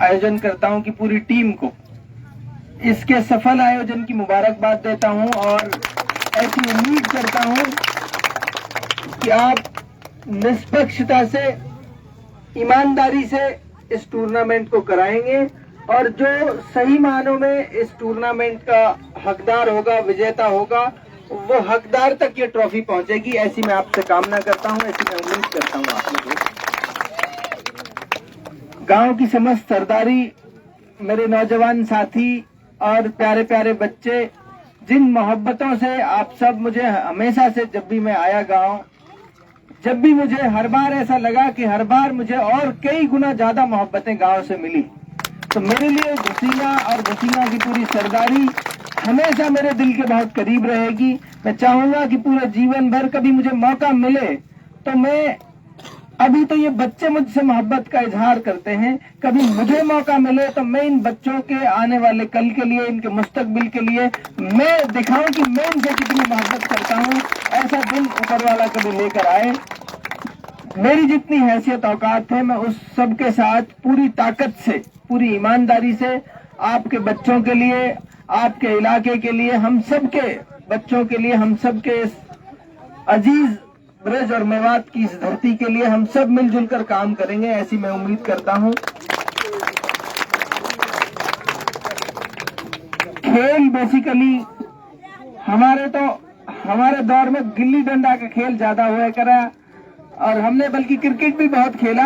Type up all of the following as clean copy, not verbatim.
आयोजन करता हूं कि पूरी टीम को इसके सफल आयोजन की मुबारकबाद देता हूं और ऐसी उम्मीद करता हूं कि आप निष्पक्षता से, ईमानदारी से इस टूर्नामेंट को कराएंगे और जो सही मानों में इस टूर्नामेंट का हकदार होगा, विजेता होगा, वो हकदार तक ये ट्रॉफी पहुंचेगी। ऐसी मैं आपसे कामना करता हूं, ऐसी मैं उम्मीद करता हूं आप लोगों। गांव की समस्त सरदारी, मेरे नौजवान साथी और प्यारे प्यारे बच्चे, जिन मोहब्बतों से आप सब मुझे हमेशा से, जब भी मैं आया गांव, जब भी मुझे हर बार ऐसा लगा कि हर बार मुझे और कई गुना ज्यादा मोहब्बतें गांव से मिली। तो मेरे लिए घुसीना और घुसीना की पूरी सरदारी हमेशा मेरे दिल के बहुत करीब रहेगी। मैं चाहूंगा कि पूरे जीवन भर कभी मुझे मौका मिले तो मैं, अभी तो ये बच्चे मुझसे मोहब्बत का इजहार करते हैं, कभी मुझे मौका मिले तो मैं इन बच्चों के आने वाले कल के लिए, इनके मुस्तकबिल के लिए मैं दिखाऊं कि मैं इनसे कितनी मोहब्बत करता हूं। ऐसा दिन ऊपर वाला कभी लेकर आए। मेरी जितनी हैसियत औकात है, मैं उस सब के साथ पूरी ताकत से, पूरी ईमानदारी से आपके बच्चों के लिए, आपके इलाके के लिए, हम सब के बच्चों के लिए, हम सब के अजीज ब्रज और मेवात की इस धरती के लिए हम सब मिलजुल कर काम करेंगे, ऐसी मैं उम्मीद करता हूं। खेल बेसिकली हमारे दौर में गिल्ली डंडा का खेल ज्यादा हुआ करा और हमने बल्कि क्रिकेट भी बहुत खेला,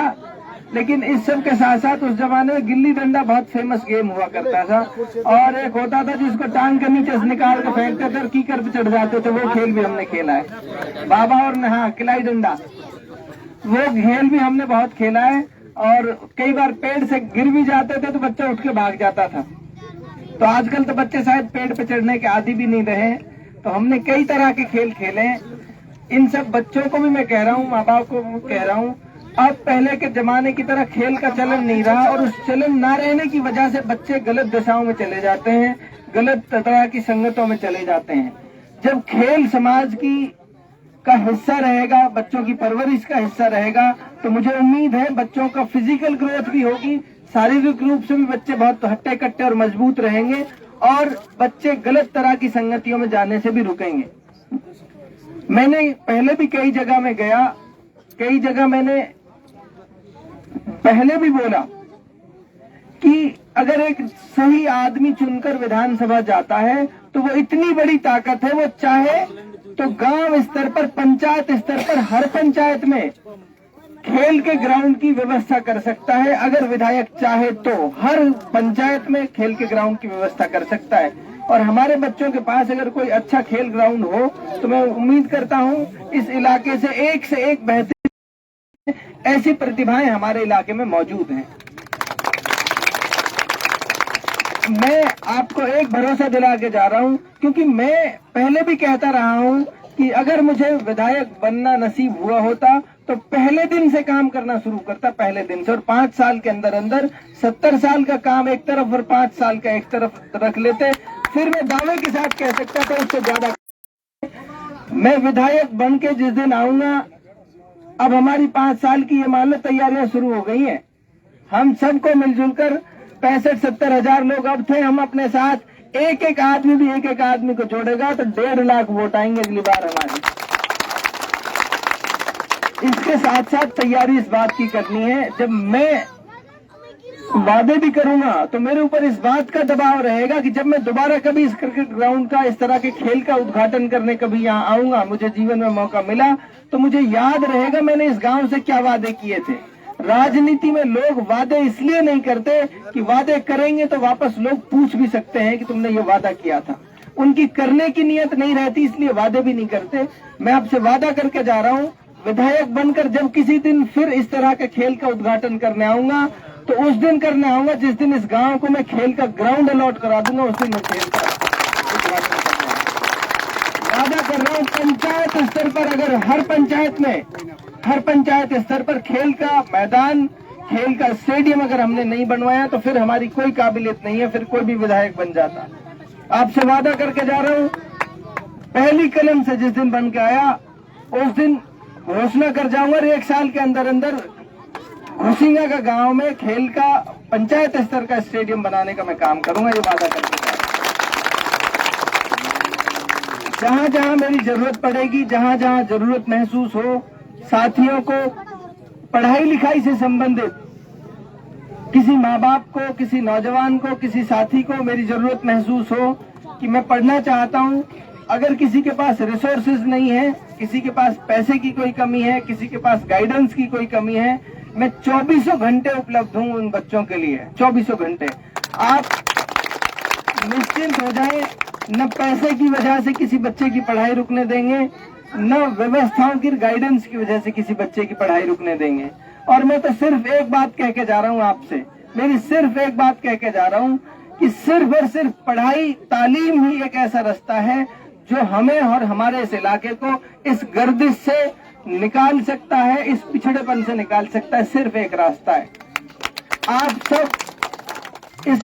लेकिन इस सब के साथ साथ उस जमाने में गिल्ली डंडा बहुत फेमस गेम हुआ करता था। और एक होता था जिसको टांग के नीचे से निकाल के फेंकते थे और कीकर पे चढ़ जाते थे, वो खेल भी हमने खेला है। बाबा और हाँ, किलाई डंडा, वो खेल भी हमने बहुत खेला है। और कई बार पेड़ से गिर भी जाते थे तो बच्चा उठ के भाग जाता था। तो आजकल तो बच्चे शायद पेड़ पे चढ़ने के आदी भी नहीं रहे, तो हमने कई तरह के खेल खेले। इन सब बच्चों को भी मैं कह रहा हूँ, माँ बाप को कह रहा हूँ, अब पहले के जमाने की तरह खेल का चलन नहीं रहा और उस चलन ना रहने की वजह से बच्चे गलत दिशाओं में चले जाते हैं, गलत तरह की संगतों में चले जाते हैं। जब खेल समाज का हिस्सा रहेगा, बच्चों की परवरिश का हिस्सा रहेगा, तो मुझे उम्मीद है बच्चों का फिजिकल ग्रोथ भी होगी, शारीरिक रूप से भी बच्चे बहुत हट्टे कट्टे और मजबूत रहेंगे और बच्चे गलत तरह की संगतियों में जाने से भी रुकेंगे। मैंने पहले भी कई जगह में गया, कई जगह मैंने पहले भी बोला कि अगर एक सही आदमी चुनकर विधानसभा जाता है तो वो इतनी बड़ी ताकत है, वो चाहे तो गांव स्तर पर, पंचायत स्तर पर, हर पंचायत में खेल के ग्राउंड की व्यवस्था कर सकता है। अगर विधायक चाहे तो हर पंचायत में खेल के ग्राउंड की व्यवस्था कर सकता है। और हमारे बच्चों के पास अगर कोई अच्छा खेल ग्राउंड हो तो मैं उम्मीद करता हूं इस इलाके से एक बेहतरीन ऐसी प्रतिभाएं हमारे इलाके में मौजूद हैं। मैं आपको एक भरोसा दिला के जा रहा हूं, क्योंकि मैं पहले भी कहता रहा हूं कि अगर मुझे विधायक बनना नसीब हुआ होता तो पहले दिन से काम करना शुरू करता, पहले दिन से, और 5 साल के अंदर अंदर 70 साल का काम एक तरफ और 5 साल का एक तरफ रख लेते, फिर मैं दावे के साथ कह सकता था उससे ज्यादा। मैं विधायक बन के जिस दिन आऊंगा, अब हमारी 5 साल की ये मान लो तैयारियां शुरू हो गई हैं। हम सबको मिलजुल कर 65-70 हजार लोग अब थे, हम अपने साथ एक एक आदमी को जोड़ेगा तो 1.5 लाख वोट आएंगे अगली बार हमारी। इसके साथ साथ तैयारी इस बात की करनी है, जब मैं वादे भी करूंगा तो मेरे ऊपर इस बात का दबाव रहेगा कि जब मैं दोबारा कभी इस क्रिकेट ग्राउंड का, इस तरह के खेल का उद्घाटन करने कभी यहाँ आऊंगा, मुझे जीवन में मौका मिला, तो मुझे याद रहेगा मैंने इस गांव से क्या वादे किए थे। राजनीति में लोग वादे इसलिए नहीं करते कि वादे करेंगे तो वापस लोग पूछ भी सकते हैं कि तुमने ये वादा किया था। उनकी करने की नियत नहीं रहती, इसलिए वादे भी नहीं करते। मैं आपसे वादा करके जा रहा हूँ, विधायक बनकर जब किसी दिन फिर इस तरह के खेल का उद्घाटन करने आऊंगा तो उस दिन करने आऊंगा जिस दिन इस गांव को मैं खेल का ग्राउंड अलॉट करा दूंगा, उस दिन मैं खेल का उद्घाटन करना वादा कर रहा हूँ। पंचायत स्तर पर अगर हर पंचायत स्तर पर खेल का मैदान, खेल का स्टेडियम अगर हमने नहीं बनवाया तो फिर हमारी कोई काबिलियत नहीं है, फिर कोई भी विधायक बन जाता। आपसे वादा करके जा रहा हूँ, पहली कलम से जिस दिन बन के आया उस दिन घोषणा कर जाऊंगा, 1 साल के अंदर अंदर घुसिंगा का गांव में खेल का पंचायत स्तर का स्टेडियम बनाने का मैं काम करूंगा, ये वादा करके जा रहा हूं। जहां जहां मेरी जरूरत पड़ेगी, जहां जहां जरूरत महसूस हो, साथियों को पढ़ाई लिखाई से संबंधित किसी माँ बाप को, किसी नौजवान को, किसी साथी को मेरी जरूरत महसूस हो कि मैं पढ़ना चाहता हूं, अगर किसी के पास रिसोर्सेज नहीं है, किसी के पास पैसे की कोई कमी है, किसी के पास गाइडेंस की कोई कमी है, मैं 24 घंटे उपलब्ध हूं उन बच्चों के लिए। 24 घंटे आप निश्चिंत हो जाएं, न पैसे की वजह से किसी बच्चे की पढ़ाई रुकने देंगे, न व्यवस्थाओं की गाइडेंस की वजह से किसी बच्चे की पढ़ाई रुकने देंगे। और मैं तो सिर्फ एक बात कह के जा रहा हूं आपसे, मेरी सिर्फ एक बात कह के जा रहा हूं कि सिर्फ और सिर्फ पढ़ाई, तालीम ही एक ऐसा रास्ता है जो हमें और हमारे इस इलाके को इस गर्दिश से निकाल सकता है, इस पिछड़ेपन से निकाल सकता है। सिर्फ एक रास्ता है। आप सब इस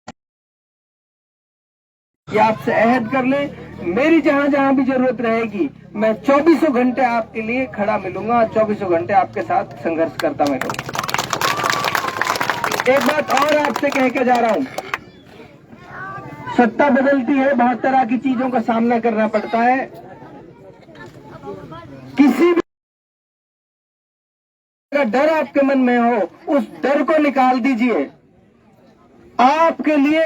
आपसे अहद कर ले, मेरी जहां जहां भी जरूरत रहेगी मैं 24 घंटे आपके लिए खड़ा मिलूंगा, 24 घंटे आपके साथ संघर्ष करता मिलूंगा। एक बात और आपसे कह के जा रहा हूं, सत्ता बदलती है, बहुत तरह की चीजों का सामना करना पड़ता है। किसी भी डर आपके मन में हो, उस डर को निकाल दीजिए। आपके लिए,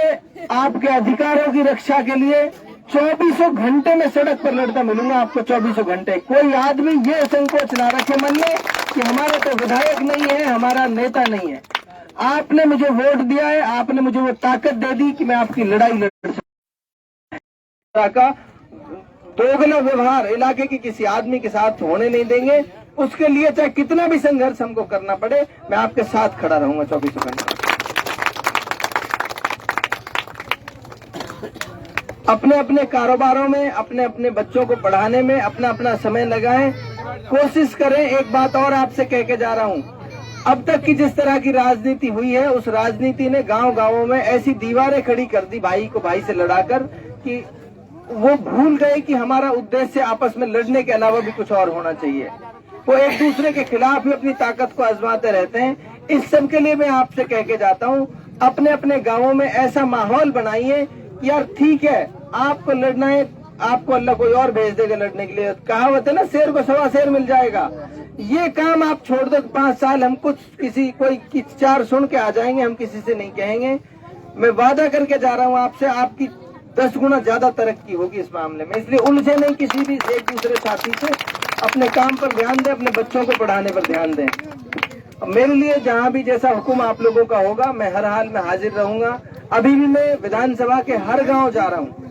आपके अधिकारों की रक्षा के लिए 24 घंटे में सड़क पर लड़ता मिलूंगा आपको। 24 घंटे कोई आदमी ये संकोच ना रखे मन में कि हमारा तो विधायक नहीं है, हमारा नेता नहीं है। आपने मुझे वोट दिया है, आपने मुझे वो ताकत दे दी कि मैं आपकी लड़ाई लड़ सकूं। का दोगुना व्यवहार इलाके के किसी आदमी के साथ होने नहीं देंगे। उसके लिए चाहे कितना भी संघर्ष हमको करना पड़े, मैं आपके साथ खड़ा रहूंगा 24 घंटे। अपने अपने कारोबारों में, अपने अपने बच्चों को पढ़ाने में अपना अपना समय लगाएं, कोशिश करें। एक बात और आपसे कह के जा रहा हूं, अब तक की जिस तरह की राजनीति हुई है, उस राजनीति ने गांव-गांवों में ऐसी दीवारें खड़ी कर दी भाई को भाई से लड़ाकर कि वो भूल गए कि हमारा उद्देश्य आपस में लड़ने के अलावा भी कुछ और होना चाहिए। वो एक दूसरे के खिलाफ ही अपनी ताकत को आजमाते रहते हैं। इस सब के लिए मैं आपसे कह के जाता हूँ, अपने अपने गाँवों में ऐसा माहौल बनाइए, यार ठीक है आपको लड़ना है, आपको अल्लाह कोई और भेज देगा लड़ने के लिए। कहावत है ना, शेर को सवा शेर मिल जाएगा। ये काम आप छोड़ दो, 5 साल हम कुछ किसी कोई 4 सुन के आ जाएंगे, हम किसी से नहीं कहेंगे। मैं वादा करके जा रहा हूँ आपसे, आपकी 10 गुना ज्यादा तरक्की होगी इस मामले में। इसलिए उलझे नहीं किसी भी एक दूसरे साथी से, अपने काम पर ध्यान दें, अपने बच्चों को पढ़ाने पर ध्यान दें। मेरे लिए जहाँ भी जैसा हुक्म आप लोगों का होगा, मैं हर हाल में हाजिर रहूंगा। अभी भी मैं विधानसभा के हर गांव जा रहा हूँ।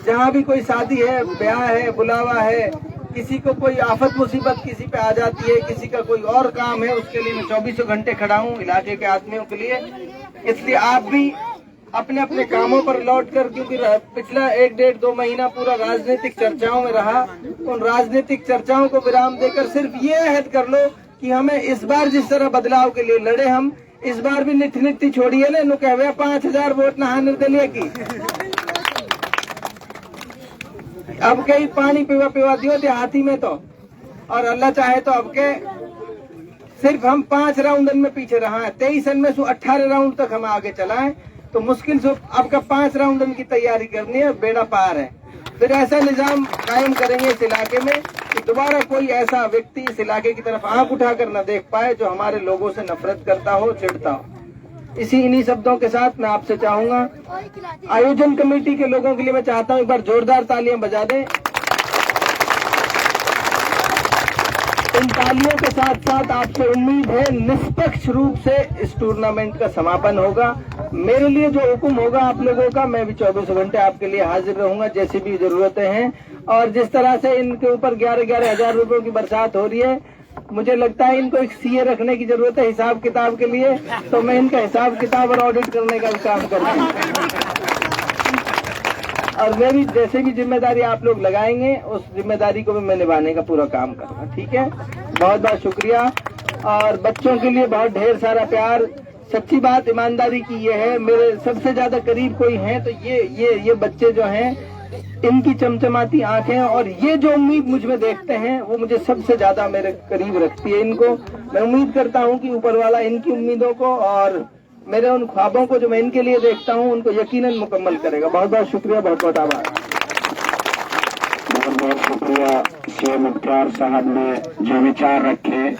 जहाँ भी कोई शादी है, ब्याह है, बुलावा है, किसी को कोई आफत मुसीबत किसी पे आ जाती है, किसी का कोई और काम है, उसके लिए मैं 24 घंटे खड़ा हूँ इलाके के आदमियों के लिए। इसलिए आप भी अपने अपने कामों पर लौट कर, क्योंकि पिछला 1 डेढ़ 2 महीना पूरा राजनीतिक चर्चाओं में रहा, उन राजनीतिक चर्चाओं को विराम देकर सिर्फ ये अहद कर लो कि हमें इस बार जिस तरह बदलाव के लिए लड़े, हम इस बार भी नित्य छोड़िए ले नु कहे 5000 वोट नहा निर्दलीय की। अब कहीं पानी पीवा दियो देहाती में तो, और अल्लाह चाहे तो अब के सिर्फ हम 5 राउंड में पीछे रहा है। 23 में से 18 राउंड तक हम आगे चलाएं तो मुश्किल से अब का 5 राउंड की तैयारी करनी है, बेड़ा पार है। फिर ऐसा निजाम कायम करेंगे इस इलाके में कि दोबारा कोई ऐसा व्यक्ति इस इलाके की तरफ आंख उठाकर न देख पाए जो हमारे लोगों से नफरत करता हो, चिढ़ता हो। इन्हीं शब्दों के साथ मैं आपसे चाहूंगा, आयोजन कमेटी के लोगों के लिए मैं चाहता हूं एक बार जोरदार तालियां बजा दें। इन तालियों के साथ साथ आपसे उम्मीद है निष्पक्ष रूप से इस टूर्नामेंट का समापन होगा। मेरे लिए जो हुक्म होगा आप लोगों का, मैं भी 24 घंटे आपके लिए हाजिर रहूंगा जैसी भी जरूरतें हैं। और जिस तरह से इनके ऊपर 11-11 हजार रुपयों की बरसात हो रही है, मुझे लगता है इनको एक सीए रखने की जरूरत है हिसाब किताब के लिए, तो मैं इनका हिसाब किताब और ऑडिट करने का भी काम करूंगा। और मैं भी जैसे भी जिम्मेदारी आप लोग लगाएंगे, उस जिम्मेदारी को भी मैं निभाने का पूरा काम करूंगा। ठीक है, बहुत बहुत शुक्रिया। और बच्चों के लिए बहुत ढेर सारा प्यार। सच्ची बात ईमानदारी की ये है, मेरे सबसे ज्यादा करीब कोई है तो ये बच्चे जो हैं, इनकी चमचमाती आंखें और ये जो उम्मीद मुझ में देखते हैं वो मुझे सबसे ज्यादा मेरे करीब रखती है इनको। मैं उम्मीद करता हूं कि ऊपर वाला इनकी उम्मीदों को और मेरे उन ख्वाबों को जो मैं इनके लिए देखता हूं उनको यकीनन मुकम्मल करेगा। बहुत बहुत शुक्रिया, बहुत बहुत आभार। बहुत बहुत शुक्रिया सीएम मुख्तार साहब ने जो विचार रखे।